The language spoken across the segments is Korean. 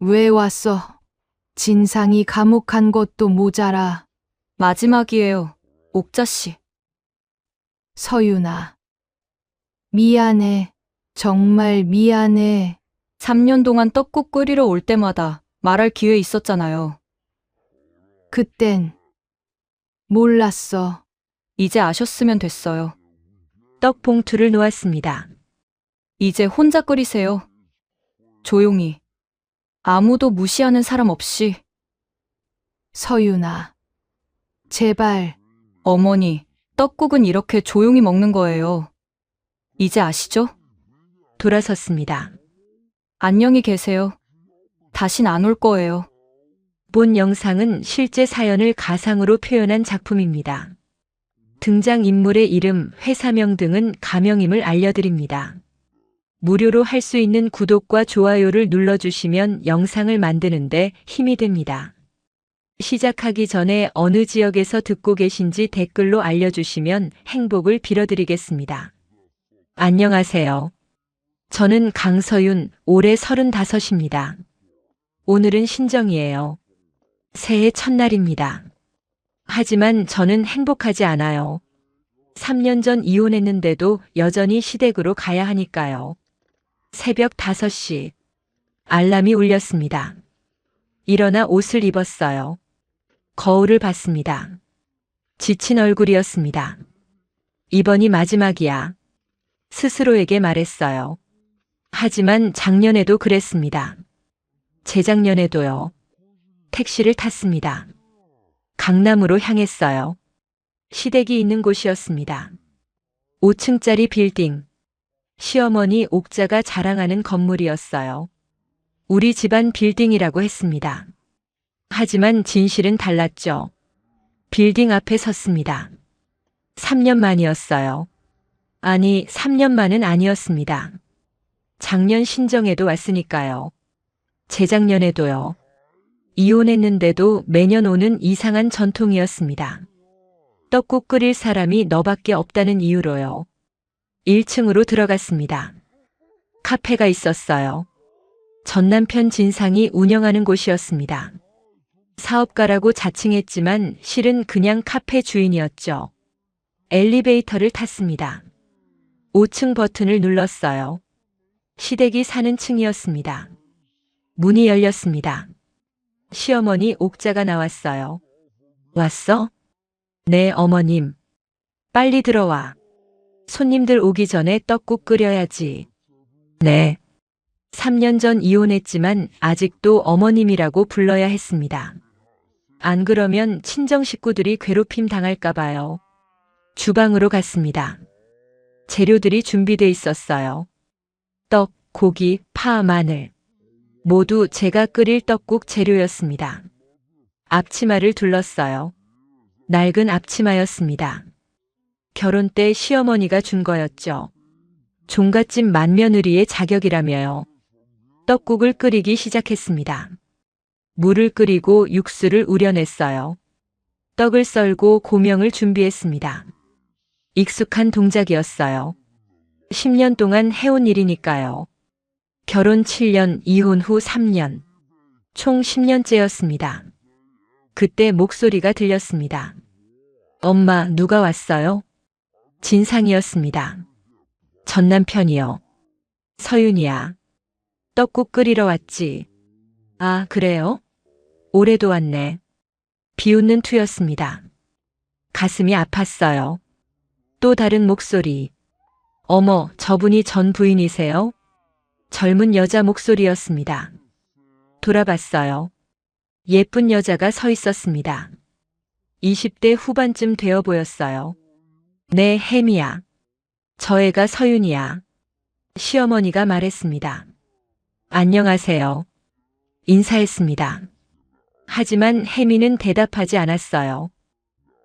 왜 왔어? 진상이 감옥 간 것도 모자라. 마지막이에요, 옥자씨. 서윤아. 미안해. 정말 미안해. 3년 동안 떡국 끓이러 올 때마다 말할 기회 있었잖아요. 그땐 몰랐어. 이제 아셨으면 됐어요. 떡 봉투를 놓았습니다. 이제 혼자 끓이세요. 조용히. 아무도 무시하는 사람 없이. 서윤아. 제발. 어머니, 떡국은 이렇게 조용히 먹는 거예요. 이제 아시죠? 돌아섰습니다. 안녕히 계세요. 다신 안 올 거예요. 본 영상은 실제 사연을 가상으로 표현한 작품입니다. 등장인물의 이름, 회사명 등은 가명임을 알려드립니다. 무료로 할 수 있는 구독과 좋아요를 눌러주시면 영상을 만드는데 힘이 됩니다. 시작하기 전에 어느 지역에서 듣고 계신지 댓글로 알려주시면 행복을 빌어드리겠습니다. 안녕하세요. 저는 강서윤, 올해 35입니다. 오늘은 신정이에요. 새해 첫날입니다. 하지만 저는 행복하지 않아요. 3년 전 이혼했는데도 여전히 시댁으로 가야 하니까요. 새벽 5시. 알람이 울렸습니다. 일어나 옷을 입었어요. 거울을 봤습니다. 지친 얼굴이었습니다. 이번이 마지막이야. 스스로에게 말했어요. 하지만 작년에도 그랬습니다. 재작년에도요. 택시를 탔습니다. 강남으로 향했어요. 시댁이 있는 곳이었습니다. 5층짜리 빌딩. 시어머니 옥자가 자랑하는 건물이었어요. 우리 집안 빌딩이라고 했습니다. 하지만 진실은 달랐죠. 빌딩 앞에 섰습니다. 3년 만이었어요. 아니, 3년 만은 아니었습니다. 작년 신정에도 왔으니까요. 재작년에도요. 이혼했는데도 매년 오는 이상한 전통이었습니다. 떡국 끓일 사람이 너밖에 없다는 이유로요. 1층으로 들어갔습니다. 카페가 있었어요. 전 남편 진상이 운영하는 곳이었습니다. 사업가라고 자칭했지만 실은 그냥 카페 주인이었죠. 엘리베이터를 탔습니다. 5층 버튼을 눌렀어요. 시댁이 사는 층이었습니다. 문이 열렸습니다. 시어머니 옥자가 나왔어요. 왔어? 네, 어머님. 빨리 들어와. 손님들 오기 전에 떡국 끓여야지. 네. 3년 전 이혼했지만 아직도 어머님이라고 불러야 했습니다. 안 그러면 친정 식구들이 괴롭힘 당할까 봐요. 주방으로 갔습니다. 재료들이 준비돼 있었어요. 떡, 고기, 파, 마늘. 모두 제가 끓일 떡국 재료였습니다. 앞치마를 둘렀어요. 낡은 앞치마였습니다. 결혼 때 시어머니가 준 거였죠. 종갓집 맏며느리의 자격이라며요. 떡국을 끓이기 시작했습니다. 물을 끓이고 육수를 우려냈어요. 떡을 썰고 고명을 준비했습니다. 익숙한 동작이었어요. 10년 동안 해온 일이니까요. 결혼 7년, 이혼 후 3년. 총 10년째였습니다. 그때 목소리가 들렸습니다. 엄마, 누가 왔어요? 진상이었습니다. 전 남편이요. 서윤이야. 떡국 끓이러 왔지. 아, 그래요? 올해도 왔네. 비웃는 투였습니다. 가슴이 아팠어요. 또 다른 목소리. 어머, 저분이 전 부인이세요? 젊은 여자 목소리였습니다. 돌아봤어요. 예쁜 여자가 서 있었습니다. 20대 후반쯤 되어 보였어요. 네, 혜미야. 저 애가 서윤이야. 시어머니가 말했습니다. 안녕하세요. 인사했습니다. 하지만 혜미는 대답하지 않았어요.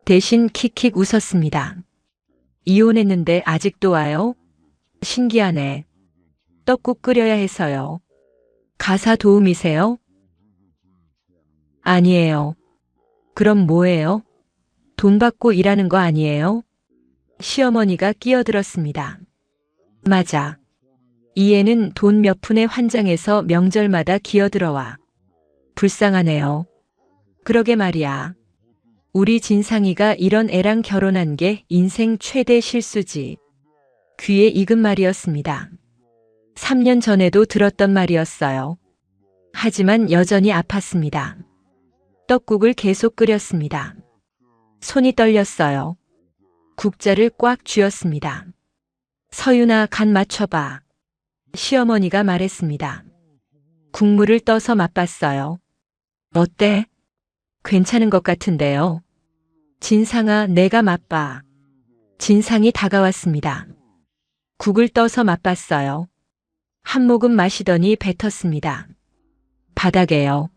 대신 킥킥 웃었습니다. 이혼했는데 아직도 와요? 신기하네. 떡국 끓여야 해서요. 가사 도우미세요? 아니에요. 그럼 뭐예요? 돈 받고 일하는 거 아니에요? 시어머니가 끼어들었습니다. 맞아. 이 애는 돈 몇 푼에 환장해서 명절마다 기어들어와. 불쌍하네요. 그러게 말이야. 우리 진상이가 이런 애랑 결혼한 게 인생 최대 실수지. 귀에 익은 말이었습니다. 3년 전에도 들었던 말이었어요. 하지만 여전히 아팠습니다. 떡국을 계속 끓였습니다. 손이 떨렸어요. 국자를 꽉 쥐었습니다. 서윤아, 간 맞춰봐. 시어머니가 말했습니다. 국물을 떠서 맛봤어요. 어때? 괜찮은 것 같은데요. 진상아, 내가 맛봐. 진상이 다가왔습니다. 국을 떠서 맛봤어요. 한 모금 마시더니 뱉었습니다. 바닥에요.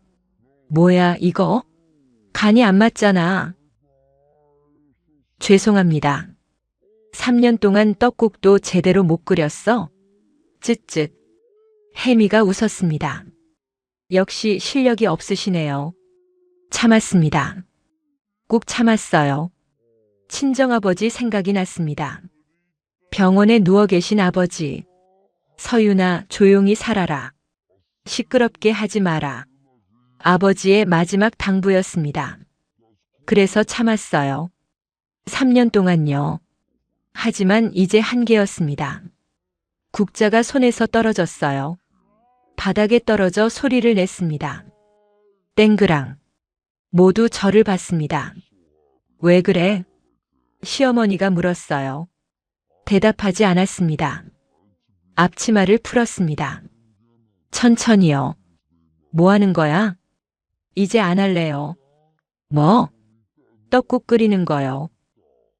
뭐야, 이거? 간이 안 맞잖아. 죄송합니다. 3년 동안 떡국도 제대로 못 끓였어? 쯧쯧. 혜미가 웃었습니다. 역시 실력이 없으시네요. 참았습니다. 꼭 참았어요. 친정아버지 생각이 났습니다. 병원에 누워 계신 아버지. 서윤아, 조용히 살아라. 시끄럽게 하지 마라. 아버지의 마지막 당부였습니다. 그래서 참았어요. 3년 동안요. 하지만 이제 한계였습니다. 국자가 손에서 떨어졌어요. 바닥에 떨어져 소리를 냈습니다. 땡그랑. 모두 저를 봤습니다. 왜 그래? 시어머니가 물었어요. 대답하지 않았습니다. 앞치마를 풀었습니다. 천천히요. 뭐 하는 거야? 이제 안 할래요. 뭐? 떡국 끓이는 거요.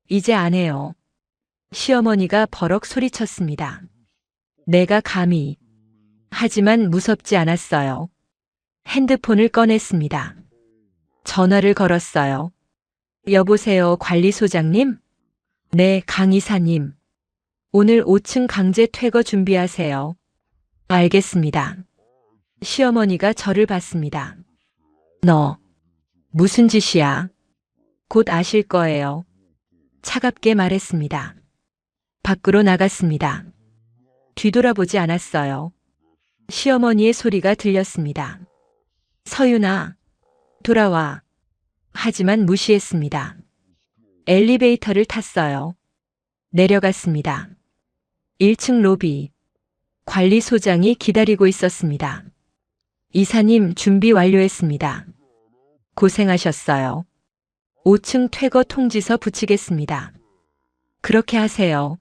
이제 안 해요. 시어머니가 버럭 소리쳤습니다. 내가 감히. 하지만 무섭지 않았어요. 핸드폰을 꺼냈습니다. 전화를 걸었어요. 여보세요, 관리소장님? 네, 강 이사님. 오늘 5층 강제 퇴거 준비하세요. 알겠습니다. 시어머니가 저를 봤습니다. 너, 무슨 짓이야? 곧 아실 거예요. 차갑게 말했습니다. 밖으로 나갔습니다. 뒤돌아보지 않았어요. 시어머니의 소리가 들렸습니다. 서윤아, 돌아와. 하지만 무시했습니다. 엘리베이터를 탔어요. 내려갔습니다. 1층 로비. 관리소장이 기다리고 있었습니다. 이사님, 준비 완료했습니다. 고생하셨어요. 5층 퇴거 통지서 붙이겠습니다. 그렇게 하세요.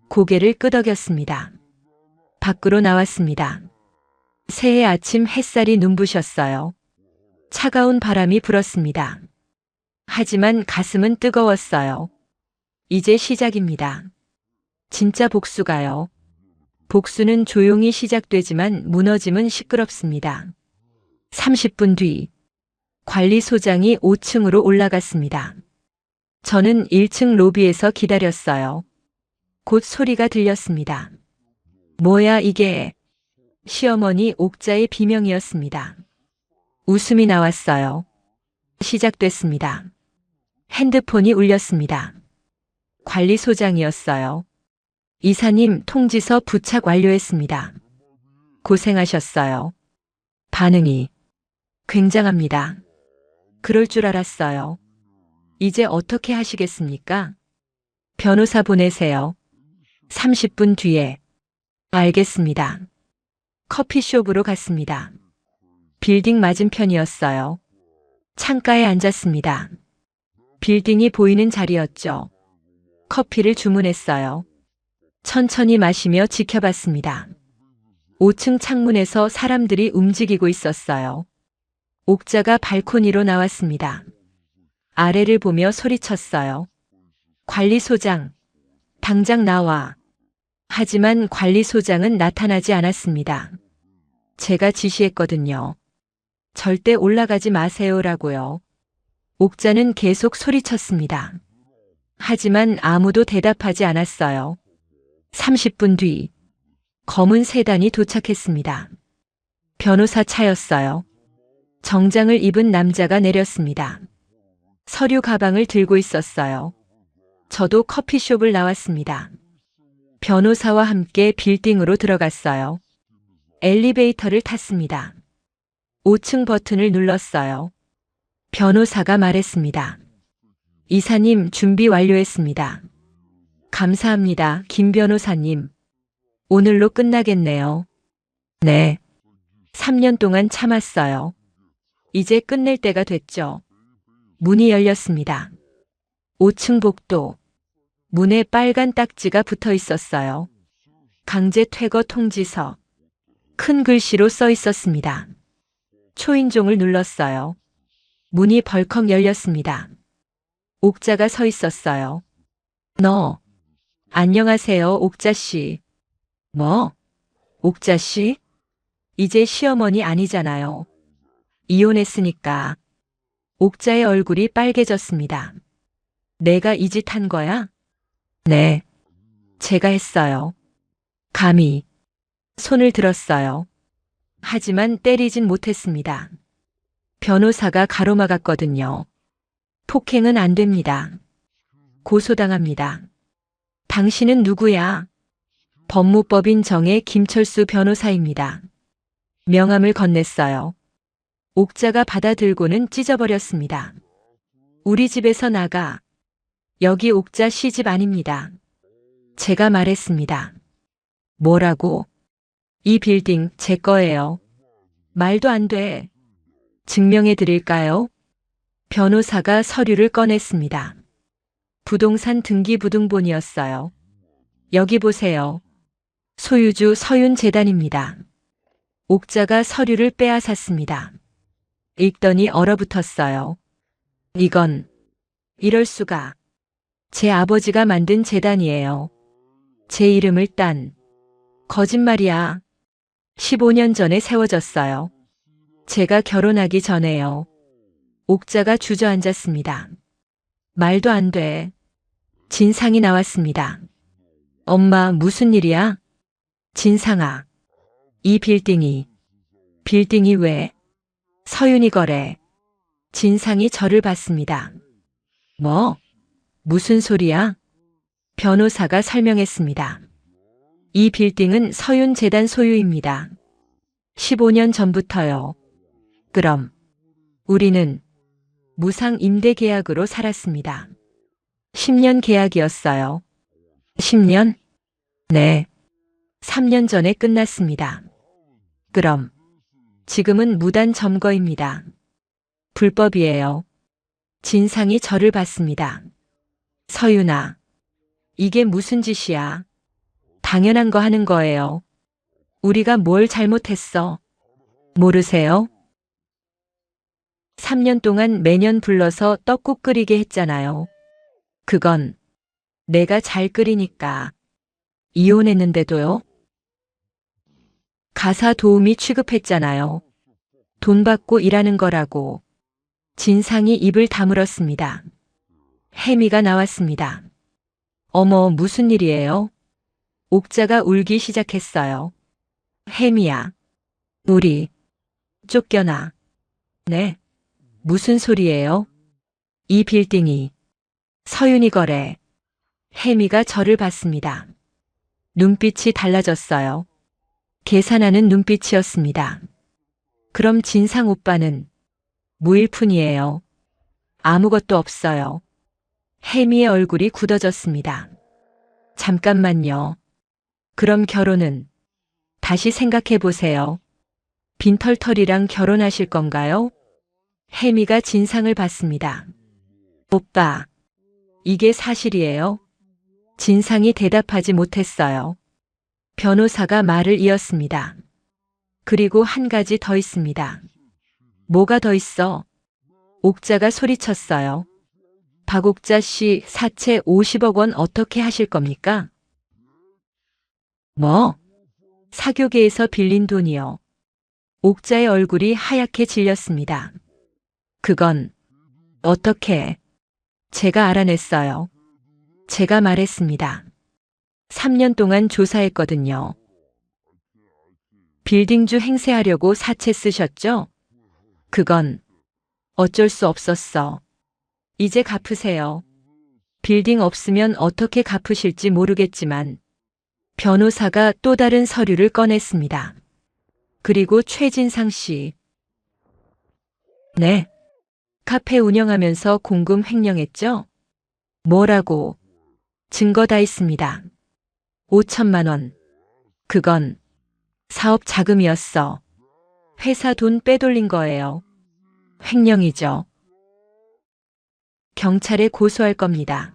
고개를 끄덕였습니다. 밖으로 나왔습니다. 새해 아침 햇살이 눈부셨어요. 차가운 바람이 불었습니다. 하지만 가슴은 뜨거웠어요. 이제 시작입니다. 진짜 복수가요. 복수는 조용히 시작되지만 무너짐은 시끄럽습니다. 30분 뒤 관리소장이 5층으로 올라갔습니다. 저는 1층 로비에서 기다렸어요. 곧 소리가 들렸습니다. 뭐야 이게? 시어머니 옥자의 비명이었습니다. 웃음이 나왔어요. 시작됐습니다. 핸드폰이 울렸습니다. 관리소장이었어요. 이사님, 통지서 부착 완료했습니다. 고생하셨어요. 반응이 굉장합니다. 그럴 줄 알았어요. 이제 어떻게 하시겠습니까? 변호사 보내세요. 30분 뒤에. 알겠습니다. 커피숍으로 갔습니다. 빌딩 맞은편이었어요. 창가에 앉았습니다. 빌딩이 보이는 자리였죠. 커피를 주문했어요. 천천히 마시며 지켜봤습니다. 5층 창문에서 사람들이 움직이고 있었어요. 옥자가 발코니로 나왔습니다. 아래를 보며 소리쳤어요. 관리소장, 당장 나와. 하지만 관리소장은 나타나지 않았습니다. 제가 지시했거든요. 절대 올라가지 마세요라고요. 옥자는 계속 소리쳤습니다. 하지만 아무도 대답하지 않았어요. 30분 뒤 검은 세단이 도착했습니다. 변호사 차였어요. 정장을 입은 남자가 내렸습니다. 서류 가방을 들고 있었어요. 저도 커피숍을 나왔습니다. 변호사와 함께 빌딩으로 들어갔어요. 엘리베이터를 탔습니다. 5층 버튼을 눌렀어요. 변호사가 말했습니다. 이사님 준비 완료했습니다. 감사합니다, 김 변호사님. 오늘로 끝나겠네요. 네. 3년 동안 참았어요. 이제 끝낼 때가 됐죠. 문이 열렸습니다. 5층 복도. 문에 빨간 딱지가 붙어 있었어요. 강제 퇴거 통지서. 큰 글씨로 써 있었습니다. 초인종을 눌렀어요. 문이 벌컥 열렸습니다. 옥자가 서 있었어요. 너. 안녕하세요, 옥자씨. 뭐? 옥자씨? 이제 시어머니 아니잖아요. 이혼했으니까. 옥자의 얼굴이 빨개졌습니다. 내가 이 짓 한 거야? 네. 제가 했어요. 감히. 손을 들었어요. 하지만 때리진 못했습니다. 변호사가 가로막았거든요. 폭행은 안 됩니다. 고소당합니다. 당신은 누구야? 법무법인 정의 김철수 변호사입니다. 명함을 건넸어요. 옥자가 받아들고는 찢어버렸습니다. 우리 집에서 나가. 여기 옥자 시집 아닙니다. 제가 말했습니다. 뭐라고? 이 빌딩 제 거예요. 말도 안 돼. 증명해 드릴까요? 변호사가 서류를 꺼냈습니다. 부동산 등기부등본이었어요. 여기 보세요. 소유주 서윤재단입니다. 옥자가 서류를 빼앗았습니다. 읽더니 얼어붙었어요. 이건, 이럴 수가. 제 아버지가 만든 재단이에요. 제 이름을 딴. 거짓말이야. 15년 전에 세워졌어요. 제가 결혼하기 전에요. 옥자가 주저앉았습니다. 말도 안 돼. 진상이 나왔습니다. 엄마, 무슨 일이야? 진상아. 이 빌딩이 왜? 서윤이 거래. 진상이 저를 봤습니다. 뭐? 무슨 소리야? 변호사가 설명했습니다. 이 빌딩은 서윤재단 소유입니다. 15년 전부터요. 그럼 우리는 무상 임대 계약으로 살았습니다. 10년 계약이었어요. 10년? 네. 3년 전에 끝났습니다. 그럼 지금은 무단 점거입니다. 불법이에요. 진상이 저를 봤습니다. 서윤아, 이게 무슨 짓이야? 당연한 거 하는 거예요. 우리가 뭘 잘못했어? 모르세요? 3년 동안 매년 불러서 떡국 끓이게 했잖아요. 그건 내가 잘 끓이니까. 이혼했는데도요? 가사 도우미 취급했잖아요. 돈 받고 일하는 거라고. 진상이 입을 다물었습니다. 혜미가 나왔습니다. 어머, 무슨 일이에요? 옥자가 울기 시작했어요. 혜미야, 우리 쫓겨나. 네? 무슨 소리예요? 이 빌딩이 서윤이 거래. 혜미가 저를 봤습니다. 눈빛이 달라졌어요. 계산하는 눈빛이었습니다. 그럼 진상 오빠는 무일푼이에요. 아무것도 없어요. 혜미의 얼굴이 굳어졌습니다. 잠깐만요. 그럼 결혼은? 다시 생각해 보세요. 빈털털이랑 결혼하실 건가요? 혜미가 진상을 봤습니다. 오빠, 이게 사실이에요? 진상이 대답하지 못했어요. 변호사가 말을 이었습니다. 그리고 한 가지 더 있습니다. 뭐가 더 있어? 옥자가 소리쳤어요. 박옥자 씨 사채 50억 원 어떻게 하실 겁니까? 뭐? 사교계에서 빌린 돈이요. 옥자의 얼굴이 하얗게 질렸습니다. 그건 어떻게? 제가 알아냈어요. 제가 말했습니다. 3년 동안 조사했거든요. 빌딩주 행세하려고 사채 쓰셨죠? 그건 어쩔 수 없었어. 이제 갚으세요. 빌딩 없으면 어떻게 갚으실지 모르겠지만 변호사가 또 다른 서류를 꺼냈습니다. 그리고 최진상 씨, 네. 카페 운영하면서 공금 횡령했죠? 뭐라고? 증거 다 있습니다. 5천만 원. 그건 사업 자금이었어. 회사 돈 빼돌린 거예요. 횡령이죠. 경찰에 고소할 겁니다.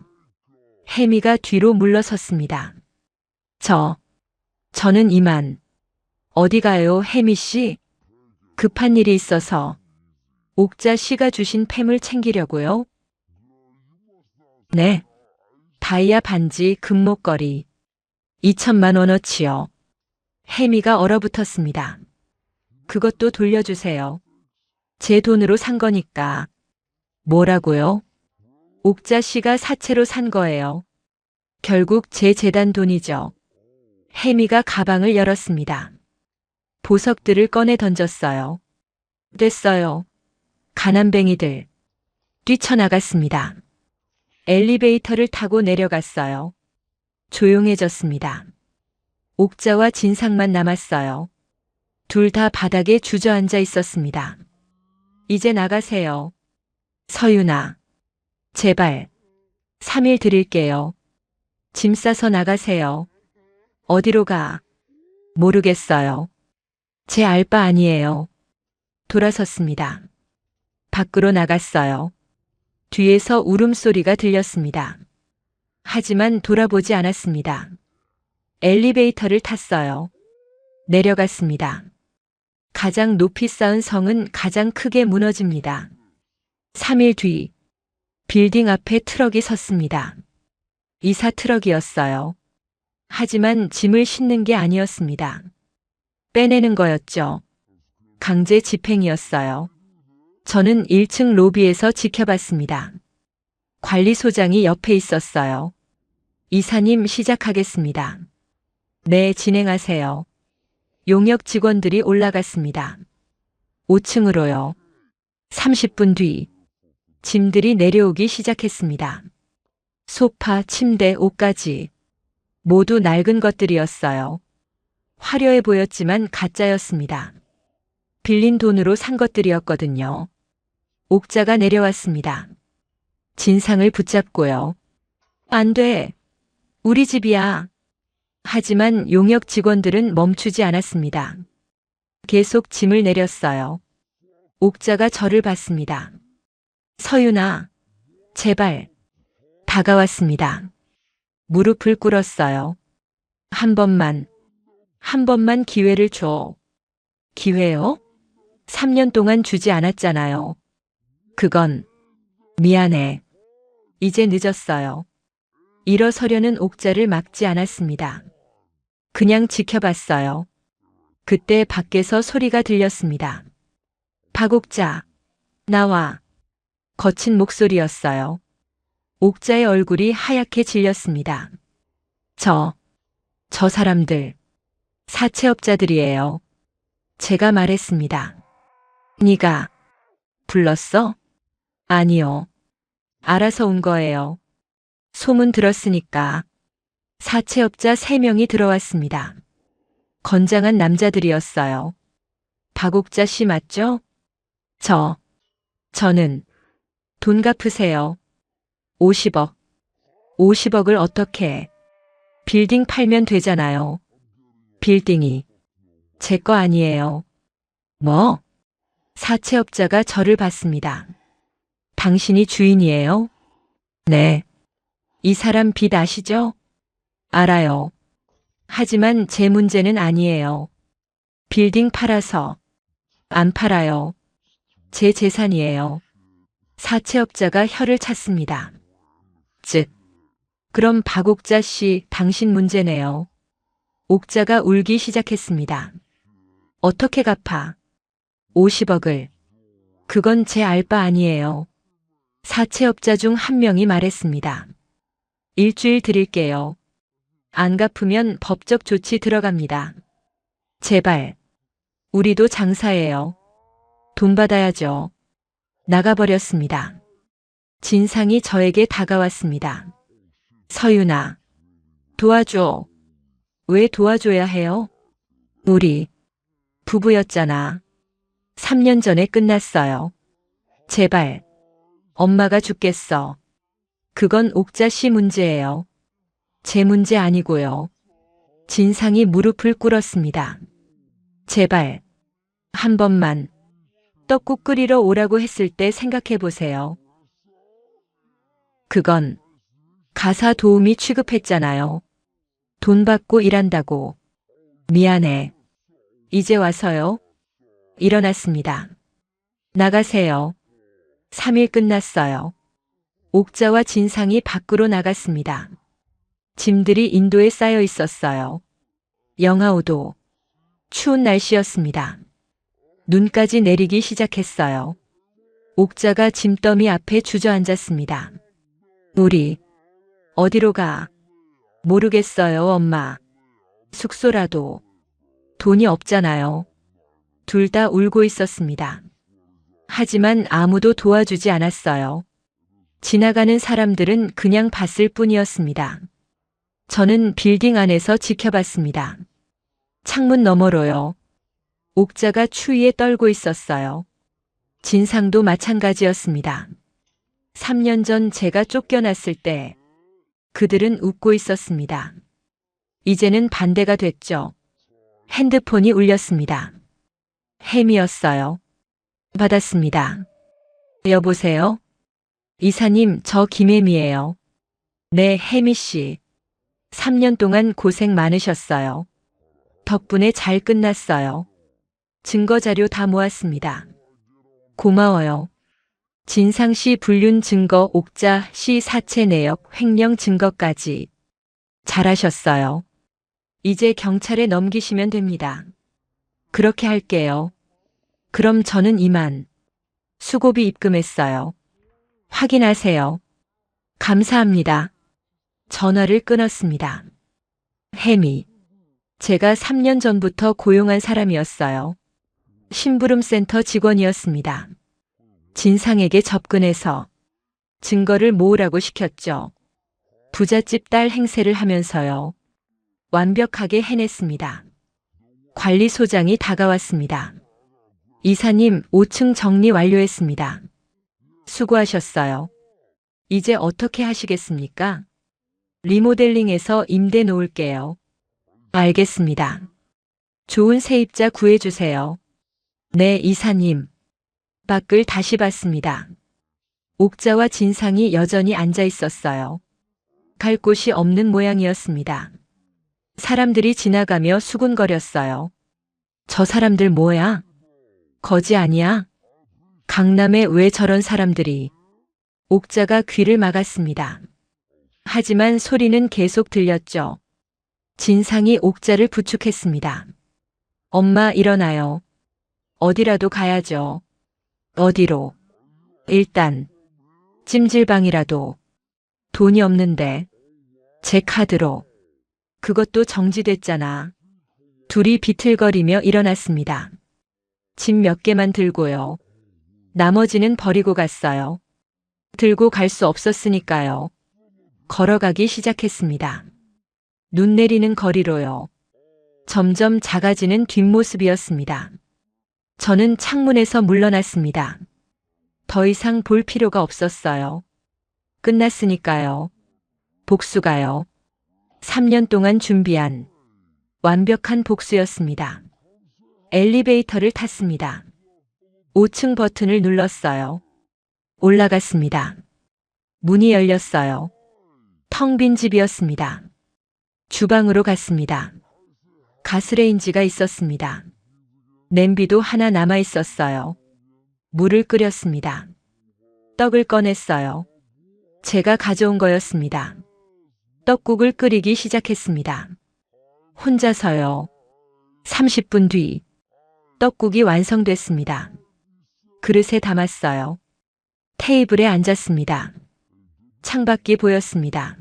혜미가 뒤로 물러섰습니다. 저는 이만. 어디 가요, 혜미 씨? 급한 일이 있어서. 옥자 씨가 주신 팸을 챙기려고요? 네. 다이아 반지, 금목걸이. 2천만 원어치요. 혜미가 얼어붙었습니다. 그것도 돌려주세요. 제 돈으로 산 거니까. 뭐라고요? 옥자 씨가 사채로 산 거예요. 결국 제 재단 돈이죠. 혜미가 가방을 열었습니다. 보석들을 꺼내 던졌어요. 됐어요. 가난뱅이들. 뛰쳐나갔습니다. 엘리베이터를 타고 내려갔어요. 조용해졌습니다. 옥자와 진상만 남았어요. 둘 다 바닥에 주저앉아 있었습니다. 이제 나가세요. 서윤아. 제발. 3일 드릴게요. 짐 싸서 나가세요. 어디로 가? 모르겠어요. 제 알 바 아니에요. 돌아섰습니다. 밖으로 나갔어요. 뒤에서 울음소리가 들렸습니다. 하지만 돌아보지 않았습니다. 엘리베이터를 탔어요. 내려갔습니다. 가장 높이 쌓은 성은 가장 크게 무너집니다. 3일 뒤, 빌딩 앞에 트럭이 섰습니다. 이사 트럭이었어요. 하지만 짐을 싣는 게 아니었습니다. 빼내는 거였죠. 강제 집행이었어요. 저는 1층 로비에서 지켜봤습니다. 관리소장이 옆에 있었어요. 이사님 시작하겠습니다. 네, 진행하세요. 용역 직원들이 올라갔습니다. 5층으로요. 30분 뒤, 짐들이 내려오기 시작했습니다. 소파, 침대, 옷까지. 모두 낡은 것들이었어요. 화려해 보였지만 가짜였습니다. 빌린 돈으로 산 것들이었거든요. 옥자가 내려왔습니다. 진상을 붙잡고요. 안 돼. 우리 집이야. 하지만 용역 직원들은 멈추지 않았습니다. 계속 짐을 내렸어요. 옥자가 저를 봤습니다. 서윤아, 제발. 다가왔습니다. 무릎을 꿇었어요. 한 번만 기회를 줘. 기회요? 3년 동안 주지 않았잖아요. 그건 미안해. 이제 늦었어요. 일어서려는 옥자를 막지 않았습니다. 그냥 지켜봤어요. 그때 밖에서 소리가 들렸습니다. 박옥자, 나와. 거친 목소리였어요. 옥자의 얼굴이 하얗게 질렸습니다. 저 사람들, 사채업자들이에요. 제가 말했습니다. 네가 불렀어? 아니요. 알아서 온 거예요. 소문 들었으니까. 사채업자 3명이 들어왔습니다. 건장한 남자들이었어요. 박옥자 씨 맞죠? 저는 돈 갚으세요. 50억. 50억을 어떻게? 빌딩 팔면 되잖아요. 빌딩이 제 거 아니에요. 뭐? 사채업자가 저를 봤습니다. 당신이 주인이에요? 네. 이 사람 빚 아시죠? 알아요. 하지만 제 문제는 아니에요. 빌딩 팔아서. 안 팔아요. 제 재산이에요. 사채업자가 혀를 찼습니다. 그럼 박옥자 씨, 당신 문제네요. 옥자가 울기 시작했습니다. 어떻게 갚아? 50억을. 그건 제 알 바 아니에요. 사채업자 중 한 명이 말했습니다. 일주일 드릴게요. 안 갚으면 법적 조치 들어갑니다. 제발. 우리도 장사예요. 돈 받아야죠. 나가버렸습니다. 진상이 저에게 다가왔습니다. 서윤아, 도와줘. 왜 도와줘야 해요? 우리 부부였잖아. 3년 전에 끝났어요. 제발. 엄마가 죽겠어. 그건 옥자 씨 문제예요. 제 문제 아니고요. 진상이 무릎을 꿇었습니다. 제발. 한 번만. 떡국 끓이러 오라고 했을 때 생각해 보세요. 그건 가사 도우미 취급했잖아요. 돈 받고 일한다고. 미안해. 이제 와서요. 일어났습니다. 나가세요. 3일 끝났어요. 옥자와 진상이 밖으로 나갔습니다. 짐들이 인도에 쌓여 있었어요. 영하 5도. 추운 날씨였습니다. 눈까지 내리기 시작했어요. 옥자가 짐더미 앞에 주저앉았습니다. 우리 어디로 가? 모르겠어요, 엄마. 숙소라도. 돈이 없잖아요. 둘 다 울고 있었습니다. 하지만 아무도 도와주지 않았어요. 지나가는 사람들은 그냥 봤을 뿐이었습니다. 저는 빌딩 안에서 지켜봤습니다. 창문 너머로요. 옥자가 추위에 떨고 있었어요. 진상도 마찬가지였습니다. 3년 전 제가 쫓겨났을 때 그들은 웃고 있었습니다. 이제는 반대가 됐죠. 핸드폰이 울렸습니다. 햄이었어요. 받았습니다. 여보세요? 이사님, 저 김혜미예요. 네, 혜미 씨. 3년 동안 고생 많으셨어요. 덕분에 잘 끝났어요. 증거 자료 다 모았습니다. 고마워요. 진상 씨 불륜 증거, 옥자 씨 사체 내역, 횡령 증거까지. 잘하셨어요. 이제 경찰에 넘기시면 됩니다. 그렇게 할게요. 그럼 저는 이만. 수고비 입금했어요. 확인하세요. 감사합니다. 전화를 끊었습니다. 혜미. 제가 3년 전부터 고용한 사람이었어요. 심부름센터 직원이었습니다. 진상에게 접근해서 증거를 모으라고 시켰죠. 부잣집 딸 행세를 하면서요. 완벽하게 해냈습니다. 관리소장이 다가왔습니다. 이사님, 5층 정리 완료했습니다. 수고하셨어요. 이제 어떻게 하시겠습니까? 리모델링해서 임대 놓을게요. 알겠습니다. 좋은 세입자 구해주세요. 네, 이사님. 밖을 다시 봤습니다. 옥자와 진상이 여전히 앉아 있었어요. 갈 곳이 없는 모양이었습니다. 사람들이 지나가며 수군거렸어요. 저 사람들 뭐야? 거지 아니야? 강남에 왜 저런 사람들이? 옥자가 귀를 막았습니다. 하지만 소리는 계속 들렸죠. 진상이 옥자를 부축했습니다. 엄마, 일어나요. 어디라도 가야죠. 어디로? 일단 찜질방이라도. 돈이 없는데. 제 카드로. 그것도 정지됐잖아. 둘이 비틀거리며 일어났습니다. 짐 몇 개만 들고요. 나머지는 버리고 갔어요. 들고 갈 수 없었으니까요. 걸어가기 시작했습니다. 눈 내리는 거리로요. 점점 작아지는 뒷모습이었습니다. 저는 창문에서 물러났습니다. 더 이상 볼 필요가 없었어요. 끝났으니까요. 복수가요. 3년 동안 준비한 완벽한 복수였습니다. 엘리베이터를 탔습니다. 5층 버튼을 눌렀어요. 올라갔습니다. 문이 열렸어요. 텅 빈 집이었습니다. 주방으로 갔습니다. 가스레인지가 있었습니다. 냄비도 하나 남아 있었어요. 물을 끓였습니다. 떡을 꺼냈어요. 제가 가져온 거였습니다. 떡국을 끓이기 시작했습니다. 혼자서요. 30분 뒤 떡국이 완성됐습니다. 그릇에 담았어요. 테이블에 앉았습니다. 창밖이 보였습니다.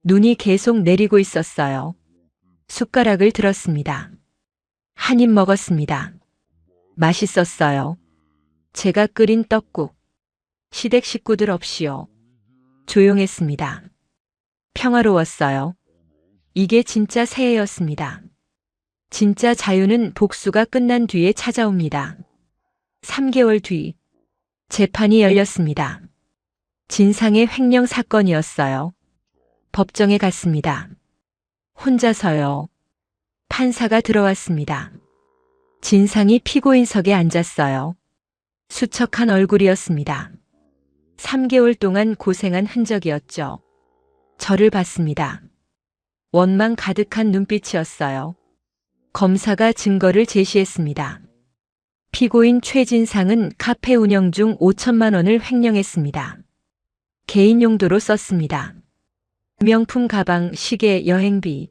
눈이 계속 내리고 있었어요. 숟가락을 들었습니다. 한 입 먹었습니다. 맛있었어요. 제가 끓인 떡국. 시댁 식구들 없이요. 조용했습니다. 평화로웠어요. 이게 진짜 새해였습니다. 진짜 자유는 복수가 끝난 뒤에 찾아옵니다. 3개월 뒤 재판이 열렸습니다. 진상의 횡령 사건이었어요. 법정에 갔습니다. 혼자서요. 판사가 들어왔습니다. 진상이 피고인석에 앉았어요. 수척한 얼굴이었습니다. 3개월 동안 고생한 흔적이었죠. 저를 봤습니다. 원망 가득한 눈빛이었어요. 검사가 증거를 제시했습니다. 피고인 최진상은 카페 운영 중 5천만 원을 횡령했습니다. 개인 용도로 썼습니다. 명품 가방, 시계, 여행비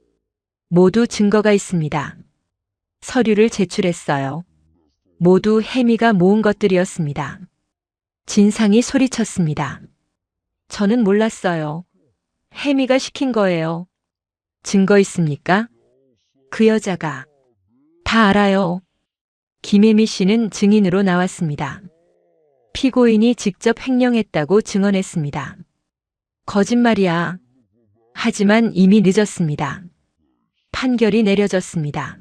모두 증거가 있습니다. 서류를 제출했어요. 모두 혜미가 모은 것들이었습니다. 진상이 소리쳤습니다. 저는 몰랐어요. 혜미가 시킨 거예요. 증거 있습니까? 그 여자가. 다 알아요. 김혜미 씨는 증인으로 나왔습니다. 피고인이 직접 횡령했다고 증언했습니다. 거짓말이야. 하지만 이미 늦었습니다. 판결이 내려졌습니다.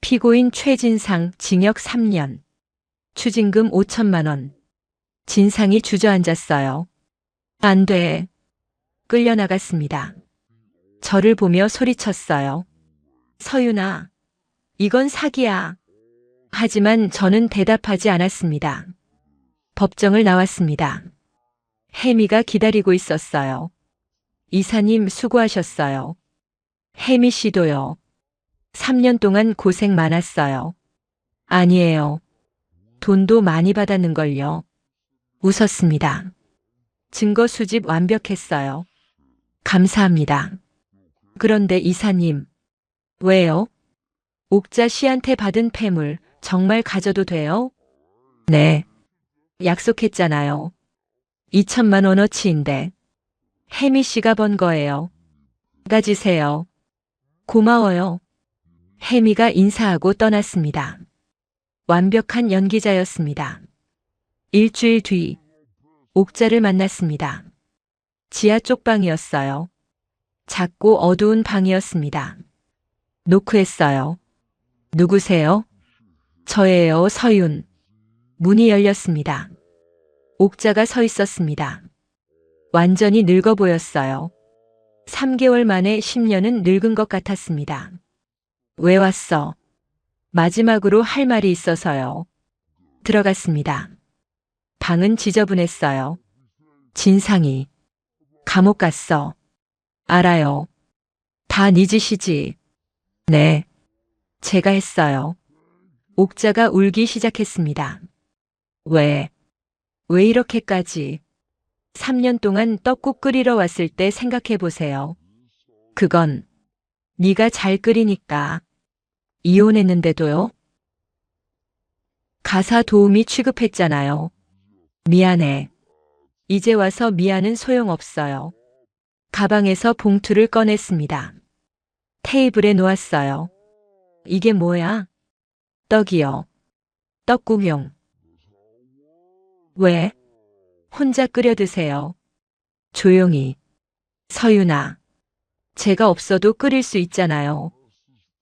피고인 최진상 징역 3년, 추징금 5천만 원. 진상이 주저앉았어요. 안 돼. 끌려나갔습니다. 저를 보며 소리쳤어요. 서윤아, 이건 사기야. 하지만 저는 대답하지 않았습니다. 법정을 나왔습니다. 혜미가 기다리고 있었어요. 이사님 수고하셨어요. 혜미 씨도요. 3년 동안 고생 많았어요. 아니에요. 돈도 많이 받았는걸요. 웃었습니다. 증거 수집 완벽했어요. 감사합니다. 그런데 이사님, 왜요? 옥자 씨한테 받은 폐물 정말 가져도 돼요? 네. 약속했잖아요. 2천만 원어치인데. 혜미 씨가 번 거예요. 가지세요. 고마워요. 혜미가 인사하고 떠났습니다. 완벽한 연기자였습니다. 일주일 뒤, 옥자를 만났습니다. 지하 쪽방이었어요. 작고 어두운 방이었습니다. 노크했어요. 누구세요? 저예요, 서윤. 문이 열렸습니다. 옥자가 서 있었습니다. 완전히 늙어 보였어요. 3개월 만에 10년은 늙은 것 같았습니다. 왜 왔어? 마지막으로 할 말이 있어서요. 들어갔습니다. 방은 지저분했어요. 진상이. 감옥 갔어. 알아요. 다 네 짓이지. 네. 제가 했어요. 옥자가 울기 시작했습니다. 왜 이렇게까지? 3년 동안 떡국 끓이러 왔을 때 생각해 보세요. 그건 네가 잘 끓이니까. 이혼했는데도요? 가사 도우미 취급했잖아요. 미안해. 이제 와서 미안은 소용없어요. 가방에서 봉투를 꺼냈습니다. 테이블에 놓았어요. 이게 뭐야? 떡이요. 떡국용. 왜? 혼자 끓여 드세요. 조용히. 서윤아. 제가 없어도 끓일 수 있잖아요.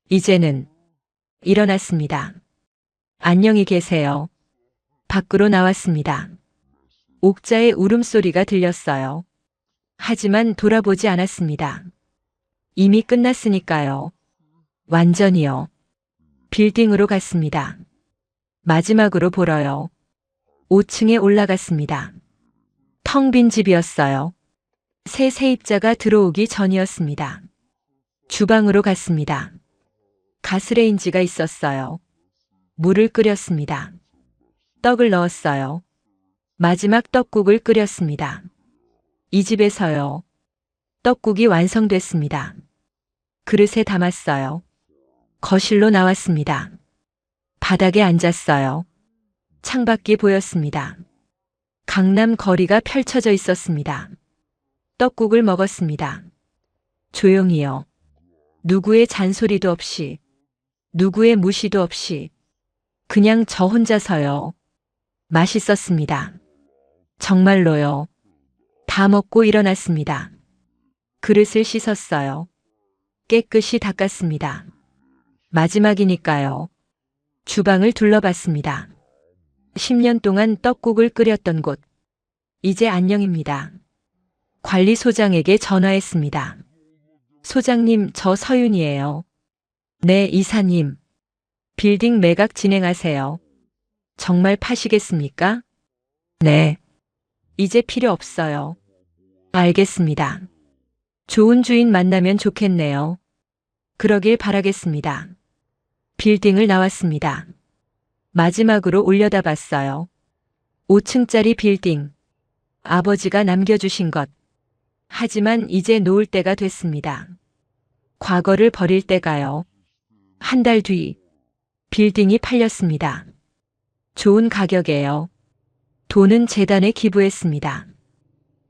이제는. 일어났습니다. 안녕히 계세요. 밖으로 나왔습니다. 옥자의 울음소리가 들렸어요. 하지만 돌아보지 않았습니다. 이미 끝났으니까요. 완전히요. 빌딩으로 갔습니다. 마지막으로 보러요. 5층에 올라갔습니다. 텅 빈 집이었어요. 새 세입자가 들어오기 전이었습니다. 주방으로 갔습니다. 가스레인지가 있었어요. 물을 끓였습니다. 떡을 넣었어요. 마지막 떡국을 끓였습니다. 이 집에서요. 떡국이 완성됐습니다. 그릇에 담았어요. 거실로 나왔습니다. 바닥에 앉았어요. 창밖이 보였습니다. 강남 거리가 펼쳐져 있었습니다. 떡국을 먹었습니다. 조용히요. 누구의 잔소리도 없이, 누구의 무시도 없이, 그냥 저 혼자서요. 맛있었습니다. 정말로요. 다 먹고 일어났습니다. 그릇을 씻었어요. 깨끗이 닦았습니다. 마지막이니까요. 주방을 둘러봤습니다. 10년 동안 떡국을 끓였던 곳. 이제 안녕입니다. 관리소장에게 전화했습니다. 소장님, 저 서윤이에요. 네, 이사님. 빌딩 매각 진행하세요. 정말 파시겠습니까? 네. 이제 필요 없어요. 알겠습니다. 좋은 주인 만나면 좋겠네요. 그러길 바라겠습니다. 빌딩을 나왔습니다. 마지막으로 올려다봤어요. 5층짜리 빌딩. 아버지가 남겨주신 것. 하지만 이제 놓을 때가 됐습니다. 과거를 버릴 때가요. 한 달 뒤, 빌딩이 팔렸습니다. 좋은 가격에요. 돈은 재단에 기부했습니다.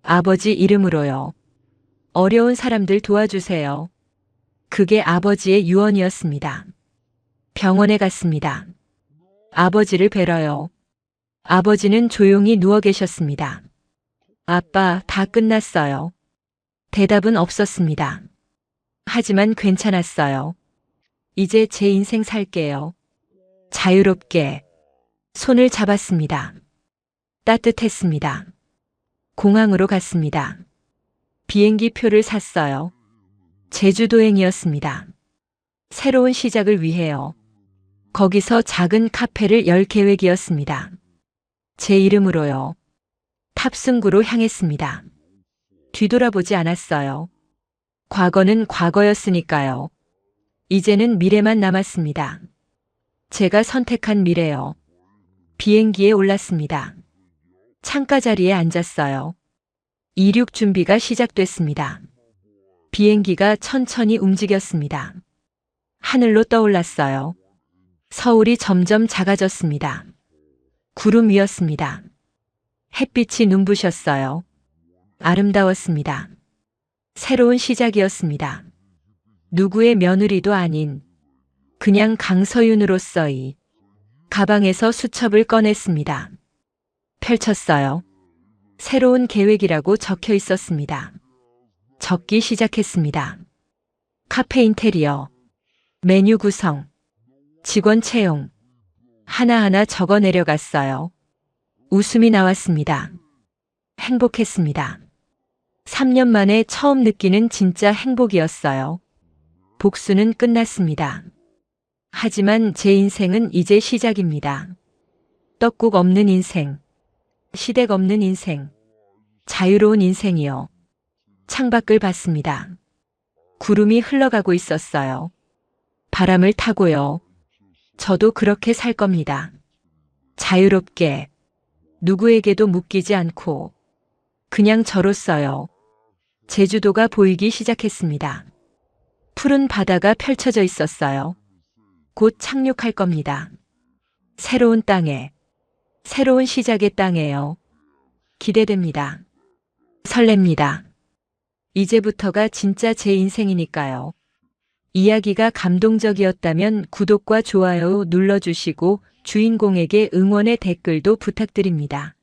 아버지 이름으로요. 어려운 사람들 도와주세요. 그게 아버지의 유언이었습니다. 병원에 갔습니다. 아버지를 뵈러요. 아버지는 조용히 누워 계셨습니다. 아빠, 다 끝났어요. 대답은 없었습니다. 하지만 괜찮았어요. 이제 제 인생 살게요. 자유롭게. 손을 잡았습니다. 따뜻했습니다. 공항으로 갔습니다. 비행기 표를 샀어요. 제주도행이었습니다. 새로운 시작을 위해요. 거기서 작은 카페를 열 계획이었습니다. 제 이름으로요. 탑승구로 향했습니다. 뒤돌아보지 않았어요. 과거는 과거였으니까요. 이제는 미래만 남았습니다. 제가 선택한 미래요. 비행기에 올랐습니다. 창가 자리에 앉았어요. 이륙 준비가 시작됐습니다. 비행기가 천천히 움직였습니다. 하늘로 떠올랐어요. 서울이 점점 작아졌습니다. 구름 위였습니다. 햇빛이 눈부셨어요. 아름다웠습니다. 새로운 시작이었습니다. 누구의 며느리도 아닌 그냥 강서윤으로서의 가방에서 수첩을 꺼냈습니다. 펼쳤어요. 새로운 계획이라고 적혀 있었습니다. 적기 시작했습니다. 카페 인테리어, 메뉴 구성, 직원 채용, 하나하나 적어 내려갔어요. 웃음이 나왔습니다. 행복했습니다. 3년 만에 처음 느끼는 진짜 행복이었어요. 복수는 끝났습니다. 하지만 제 인생은 이제 시작입니다. 떡국 없는 인생, 시댁 없는 인생, 자유로운 인생이요. 창밖을 봤습니다. 구름이 흘러가고 있었어요. 바람을 타고요. 저도 그렇게 살 겁니다. 자유롭게, 누구에게도 묶이지 않고, 그냥 저로서요. 제주도가 보이기 시작했습니다. 푸른 바다가 펼쳐져 있었어요. 곧 착륙할 겁니다. 새로운 땅에, 새로운 시작의 땅에요. 기대됩니다. 설렙니다. 이제부터가 진짜 제 인생이니까요. 이야기가 감동적이었다면 구독과 좋아요 눌러주시고 주인공에게 응원의 댓글도 부탁드립니다.